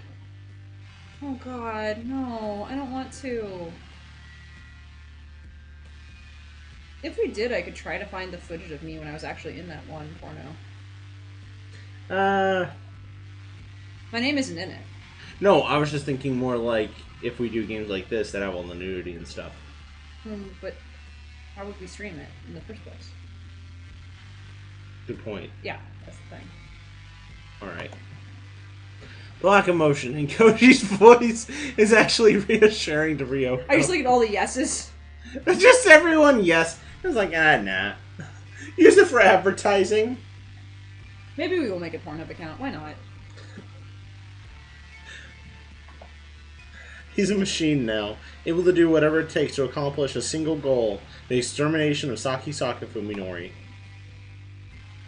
Oh god, no, I don't want to. If we did, I could try to find the footage of me when I was actually in that one porno. My name isn't in it. No, I was just thinking more like if we do games like this that have all the nudity and stuff. But how would we stream it in the first place? Good point. Yeah, that's the thing. Alright. Black emotion in Koji's voice is actually reassuring to Rio. I just look at all the yeses. Just everyone, yes. It was like, nah. Use it for advertising. Maybe we will make a Pornhub account. Why not? He's a machine now, able to do whatever it takes to accomplish a single goal, the extermination of Saki Fuminori.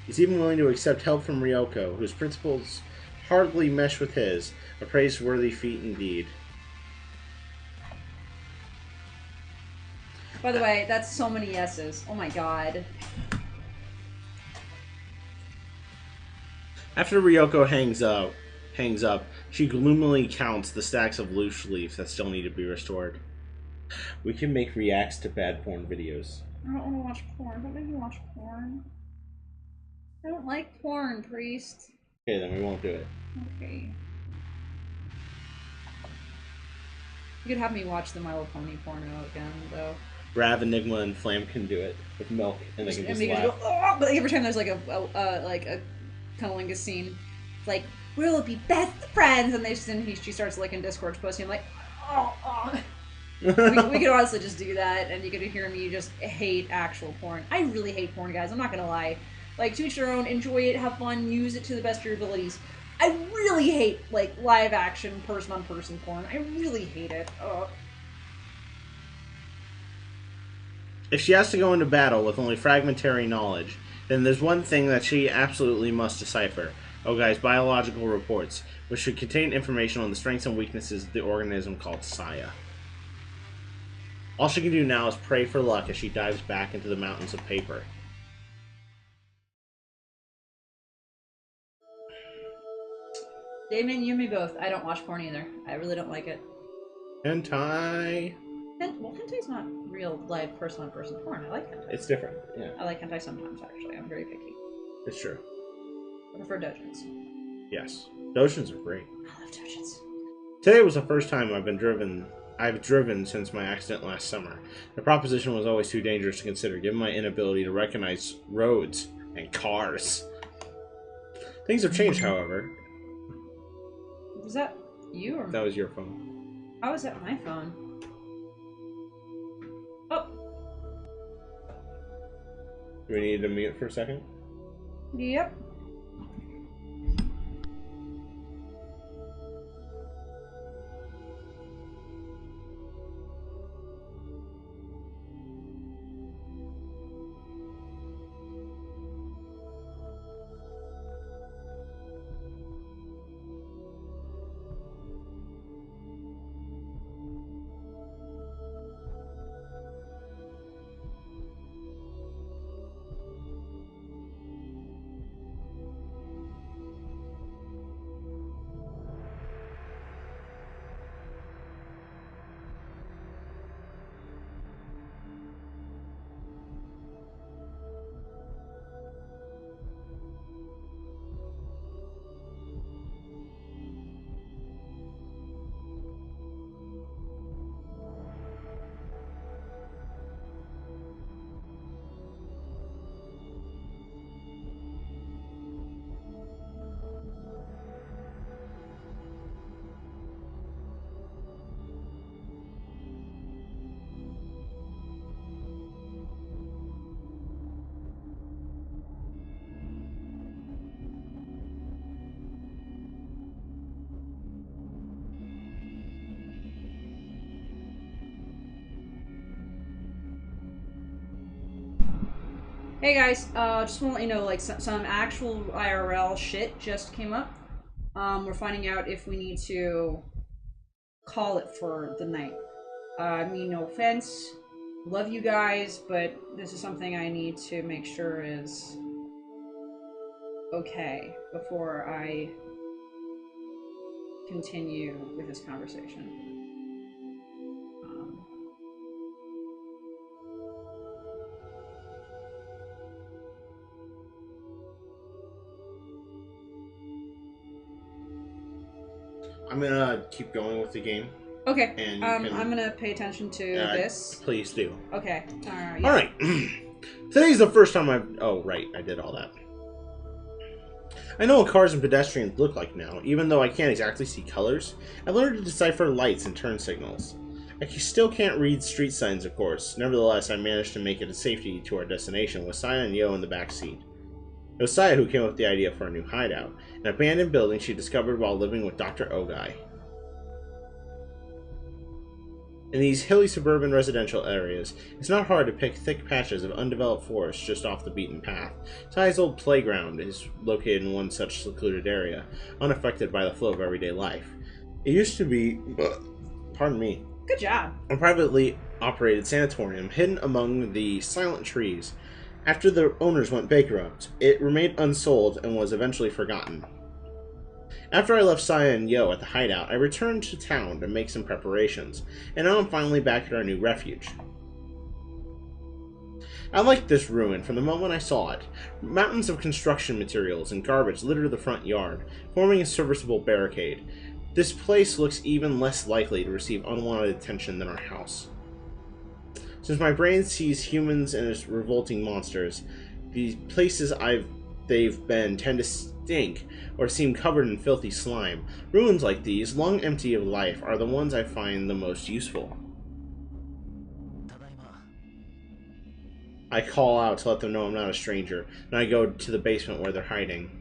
He's even willing to accept help from Ryoko, whose principles hardly mesh with his, a praiseworthy feat indeed. By the way, that's so many yeses. Oh my god. After Ryoko hangs up, she gloomily counts the stacks of loose leaves that still need to be restored. We can make reacts to bad porn videos. I don't want to watch porn. Don't make me watch porn. I don't like porn, Priest. Okay, then we won't do it. Okay. You could have me watch the My Little Pony porno again, though. Rav, Enigma, and Flam can do it with milk, and they can just laugh. Go, oh! But every time there's like a cunnilingus scene, it's like, we'll be best friends, and she starts licking Discord posting. I'm like, oh. we could honestly just do that, and you could hear me just hate actual porn. I really hate porn, guys. I'm not gonna lie. Like, to each their own. Enjoy it, have fun, use it to the best of your abilities. I really hate like live action person-on-person porn. I really hate it. Ugh. If she has to go into battle with only fragmentary knowledge, then there's one thing that she absolutely must decipher. Ogai's biological reports, which should contain information on the strengths and weaknesses of the organism called Saya. All she can do now is pray for luck as she dives back into the mountains of paper. Damon, you and me both. I don't watch porn either. I really don't like it. Hentai. Well, hentai's not real live person-on-person porn. I like hentai. It's different, yeah. I like hentai sometimes, actually. I'm very picky. It's true. I prefer dojins. Yes. Dojins are great. I love dojins. Today was the first time I've driven since my accident last summer. The proposition was always too dangerous to consider, given my inability to recognize roads and cars. Things have changed, however. Was that you or That was your phone. how is that my phone? Oh. Do we need to mute for a second? Yep. Hey guys, just want to let you know, like, some actual IRL shit just came up. We're finding out if we need to call it for the night. I mean, no offense, love you guys, but this is something I need to make sure is okay before I continue with his conversation. I'm gonna keep going with the game. Okay. And I'm gonna pay attention to this. Please do. Okay. Yeah. All right. Today's the first time I've. Oh, right. I did all that. I know what cars and pedestrians look like now, even though I can't exactly see colors. I've learned to decipher lights and turn signals. I still can't read street signs, of course. Nevertheless, I managed to make it to safety to our destination with Saya and Yo in the back seat. It was Saya who came up with the idea for a new hideout, an abandoned building she discovered while living with Dr. Ogai. In these hilly suburban residential areas, it's not hard to pick thick patches of undeveloped forest just off the beaten path. Saya's old playground is located in one such secluded area, unaffected by the flow of everyday life. It used to be, pardon me, Good job. a privately operated sanatorium hidden among the silent trees. After the owners went bankrupt, it remained unsold and was eventually forgotten. After I left Saya and Yo at the hideout, I returned to town to make some preparations, and now I'm finally back at our new refuge. I liked this ruin from the moment I saw it. Mountains of construction materials and garbage litter the front yard, forming a serviceable barricade. This place looks even less likely to receive unwanted attention than our house. Since my brain sees humans and as revolting monsters, the places they've been tend to stink or seem covered in filthy slime. Ruins like these, long empty of life, are the ones I find the most useful. I call out to let them know I'm not a stranger, and I go to the basement where they're hiding.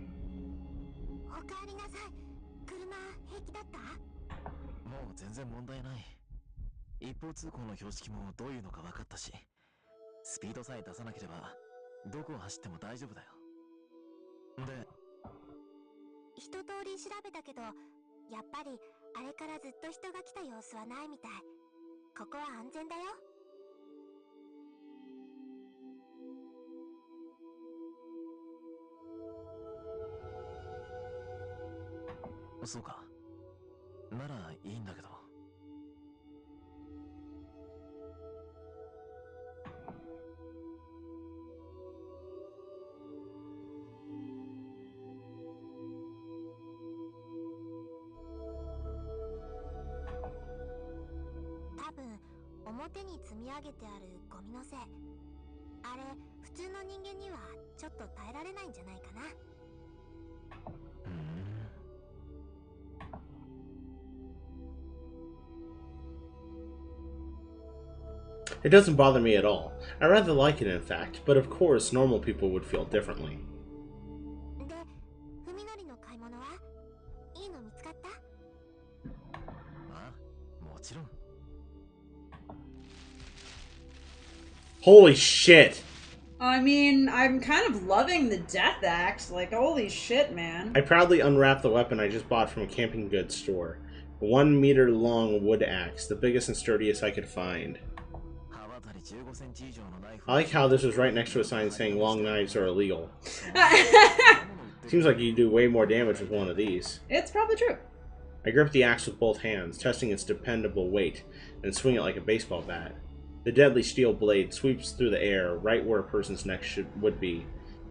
It doesn't bother me at all. I rather like it, in fact, but of course normal people would feel differently. Holy shit! I mean, I'm kind of loving the death axe. Like, holy shit, man. I proudly unwrap the weapon I just bought from a camping goods store. A 1 meter long wood axe, the biggest and sturdiest I could find. I like how this was right next to a sign saying long knives are illegal. Seems like you do way more damage with one of these. It's probably true. I grip the axe with both hands, testing its dependable weight, and swing it like a baseball bat. The deadly steel blade sweeps through the air, right where a person's neck would be.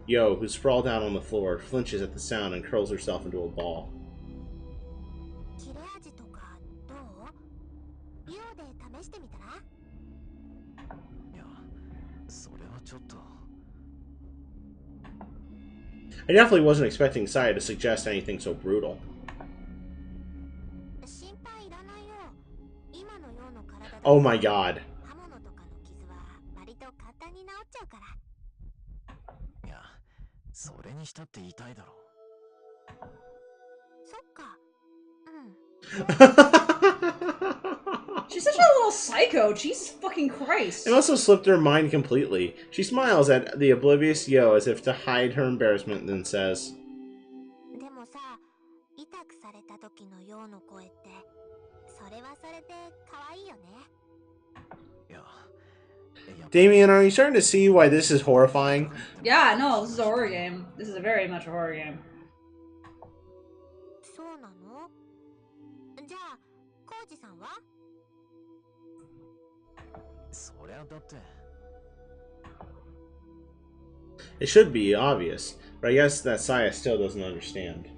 Yo, who's sprawled out on the floor, flinches at the sound and curls herself into a ball. I definitely wasn't expecting Saya to suggest anything so brutal. Oh my god. She's such a little psycho. Jesus fucking Christ. It also slipped her mind completely. She smiles at the oblivious Yo as if to hide her embarrassment, then says, Damien, are you starting to see why this is horrifying? Yeah, no, this is a horror game. This is very much a horror game. じゃあコウジさんは？そりゃだって。 It should be obvious, but I guess that Saya still doesn't understand.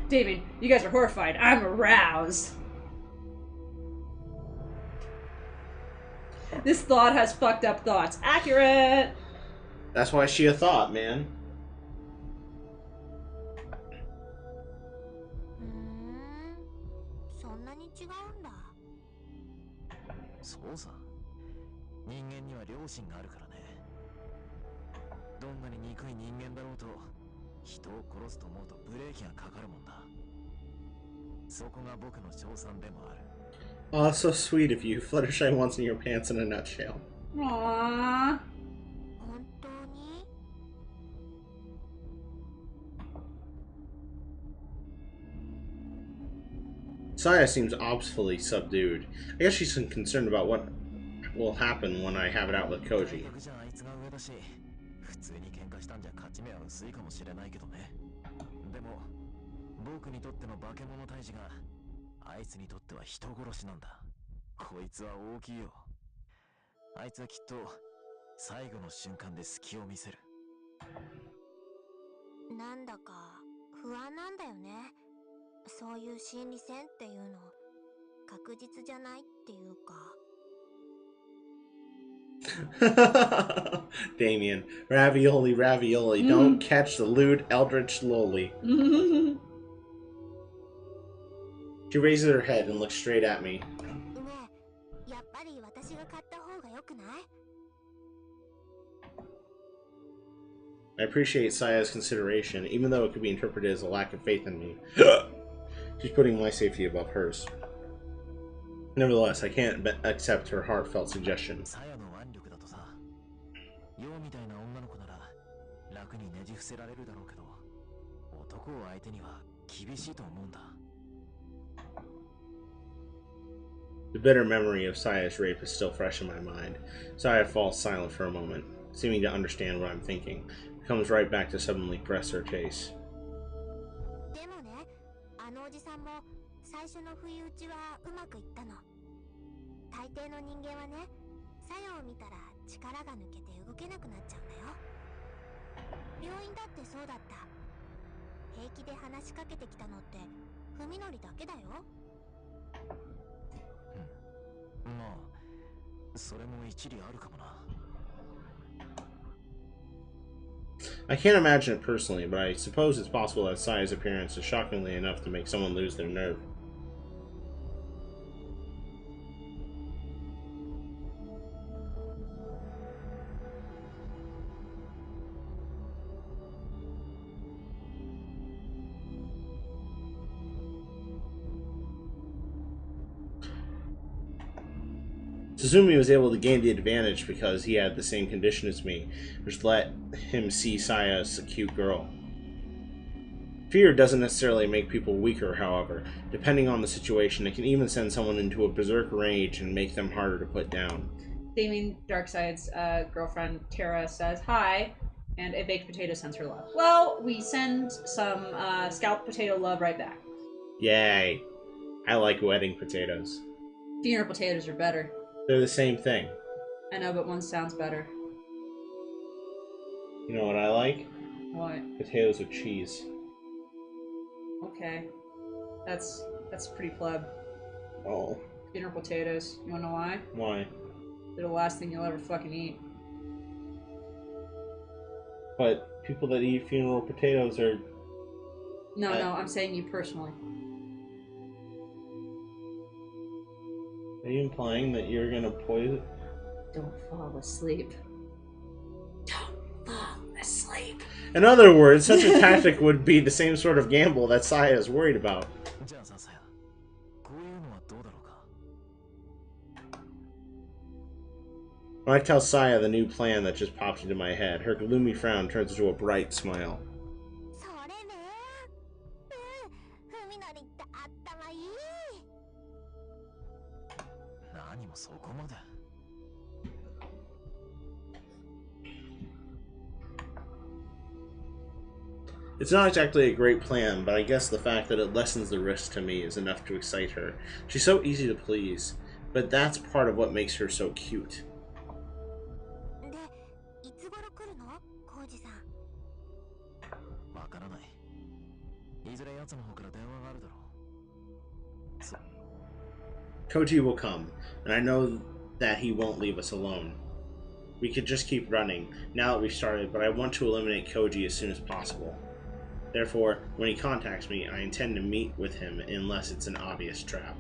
David, you guys are horrified. I'm aroused. This thought has fucked up thoughts. Accurate! That's why she a thought, man. そんなに違うんだ。そうさ。人間には良心があるからね。どんなに憎い人間だろうと、人を殺すと思うとブレーキがかかるもんだ。そこが僕の称賛でもある。Oh, so sweet of you. Fluttershy wants in your pants in a nutshell. Aww. 本当に？ Saya seems obviously subdued. I guess she's concerned about what will happen when I have it out with Koji. 普通に喧嘩したんじゃ勝ち目は薄いかもしれないけどね。でも僕にとっての化け物退治があいつにとっては人殺しなんだ。こいつは大きいよ。あいつはきっと最後の瞬間で隙を見せる。なんだか不安なんだよね。そういう心理戦っていうの確実じゃないっていうか。Damien, ravioli, ravioli. Don't catch the lewd eldritch lowly. She raises her head and looks straight at me. ねえ、やっぱり私が買った方が良くない？ I appreciate Saya's consideration, even though it could be interpreted as a lack of faith in me. She's putting my safety above hers. Nevertheless, I can't accept her heartfelt suggestion. ようみたいな女の子なら楽にねじ伏せられるだろうけど、男を相手には厳しいと思うんだ。 The bitter memory of Saya's rape is still fresh in my mind. Saya falls silent for a moment, seeming to understand what I'm thinking. Comes right back to suddenly press her chase. でもね、あのおじさんも最初の不意打ちはうまくいったの。大抵の人間はね、サヤを見たら力が抜けて動けなくなっちゃうんだよ。病院だってそうだった。平気で話しかけてきたのって文則だけだよ。まあ、それも一理あるかもな。 I can't imagine it personally, but I suppose it's possible that Saya's appearance is shockingly enough to make someone lose their nerve. Suzumi was able to gain the advantage because he had the same condition as me, which let him see Saya as a cute girl. Fear doesn't necessarily make people weaker, however. Depending on the situation, it can even send someone into a berserk rage and make them harder to put down. Damien Darkseid's girlfriend Tara says hi, and a baked potato sends her love. Well, we send some scalloped potato love right back. Yay. I like wedding potatoes. Funeral potatoes are better. They're the same thing. I know, but one sounds better. You know what I like? What? Potatoes with cheese. Okay. That's pretty pleb. Oh. Funeral potatoes. You wanna know why? Why? They're the last thing you'll ever fucking eat. But people that eat funeral potatoes are... No, I'm saying you personally. Are you implying that you're gonna poison? Don't fall asleep. Don't fall asleep. In other words, such a tactic would be the same sort of gamble that Saya is worried about. When I tell Saya the new plan that just popped into my head, her gloomy frown turns into a bright smile. それね。ふみのりって頭いい。何もそこまで。It's not exactly a great plan, but I guess the fact that it lessens the risk to me is enough to excite her. She's so easy to please, but that's part of what makes her so cute. で、いつ頃来るの、コウジさん。わからない。いずれ奴の方から電話があるだろう。Koji will come, and I know that he won't leave us alone. We could just keep running, now that we've started, but I want to eliminate Koji as soon as possible. Therefore, when he contacts me, I intend to meet with him unless it's an obvious trap.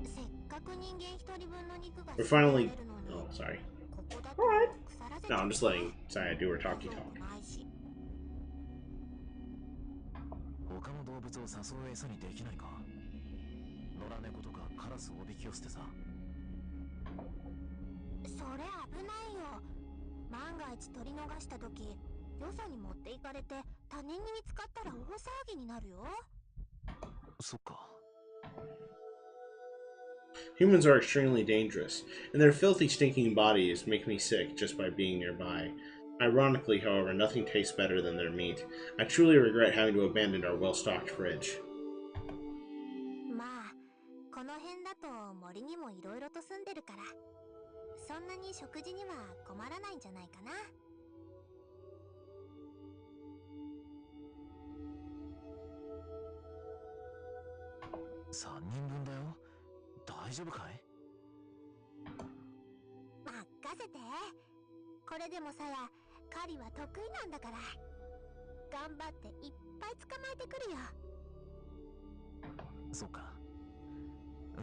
せっかく人間一人分の肉が We're finally... 捨てられるのに Oh, sorry. ここだと Alright. 腐らせ No, ちゃ I'm う just letting Saya do her talky talk. ないし。他の動物を誘う餌にできないか。野良猫とかカラスをおびき寄せてさ。それ危ないよ。万が一取り逃した時、よそに持っていかれて他人に見つかったら大騒ぎになるよ。そっか。Humans are extremely dangerous, and their filthy, stinking bodies make me sick just by being nearby. Ironically, however, nothing tastes better than their meat. I truly regret having to abandon our well-stocked fridge. まあ、この辺だと森にもいろいろと住んでるから、そんなに食事には困らないんじゃないかな。3人分だよ。大丈夫かい？任せて。これでもさや、狩りは得意なんだから。頑張っていっぱい捕まえてくるよ。そっか。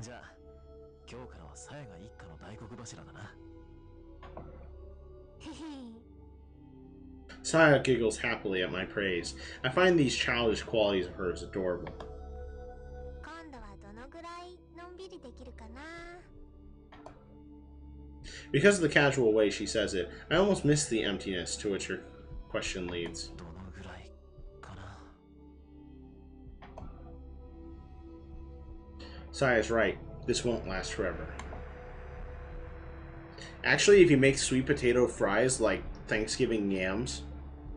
じゃあ、今日からはサヤが一家の大黒柱だな。へへ。Saya giggles happily at my praise. I find these childish qualities of hers adorable. 今度はどのぐらいのんびりできるかな。Because of the casual way she says it, I almost miss the emptiness to which her question leads. どのぐらいかな。Saya's right. This won't last forever. Actually, if you make sweet potato fries like Thanksgiving yams,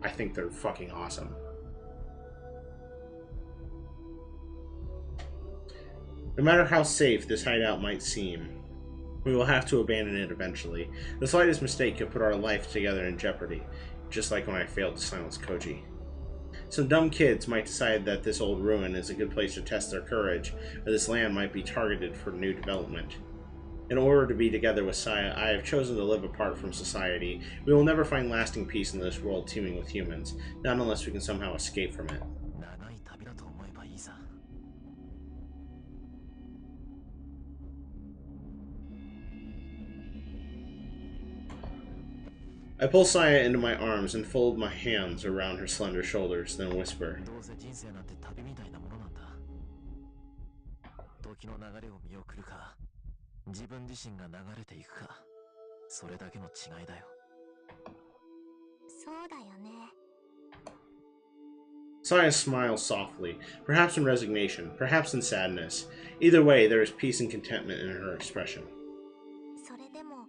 I think they're fucking awesome. No matter how safe this hideout might seem, we will have to abandon it eventually. The slightest mistake could put our life together in jeopardy, just like when I failed to silence Koji. Some dumb kids might decide that this old ruin is a good place to test their courage, or this land might be targeted for new development. In order to be together with Saya, I have chosen to live apart from society. We will never find lasting peace in this world teeming with humans, not unless we can somehow escape from it. 長い旅だと思えばいいさ。I pull Saya into my arms and fold my hands around her slender shoulders, then whisper, どうせ人生なんて旅みたいなものなんだ。時の流れを見送るか、自分自身が流れていくか、それだけの違いだよ。そうだよね。Saya smiles softly, perhaps in resignation, perhaps in sadness. Either way, there is peace and contentment in her expression. それでも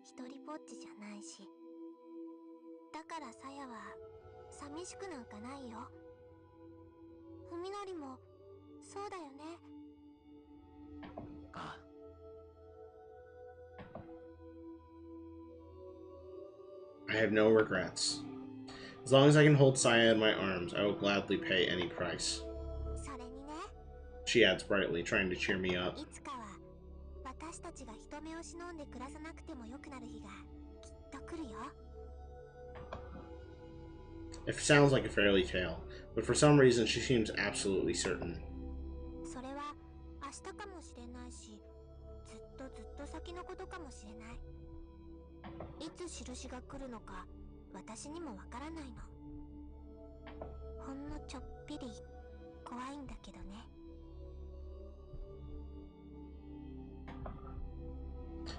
一人ぼっちじゃないし、だからさやは寂しくなんかないよ。ふみのりもそうだよね。ああ。I have no regrets. As long as I can hold Saya in my arms, I will gladly pay any price. それにね、 She adds brightly, trying to cheer me up. いつかは私たちが人目を忍んで暮らさなくてもよくなる日がきっと来るよ。It sounds like a fairy tale, but for some reason she seems absolutely certain. それは明日かもしれないし、ずっと先のことかもしれない。いつ印が来るのか私にもわからないの。ほんのちょっぴり怖いんだけどね。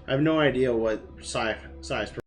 I have no idea what Sai's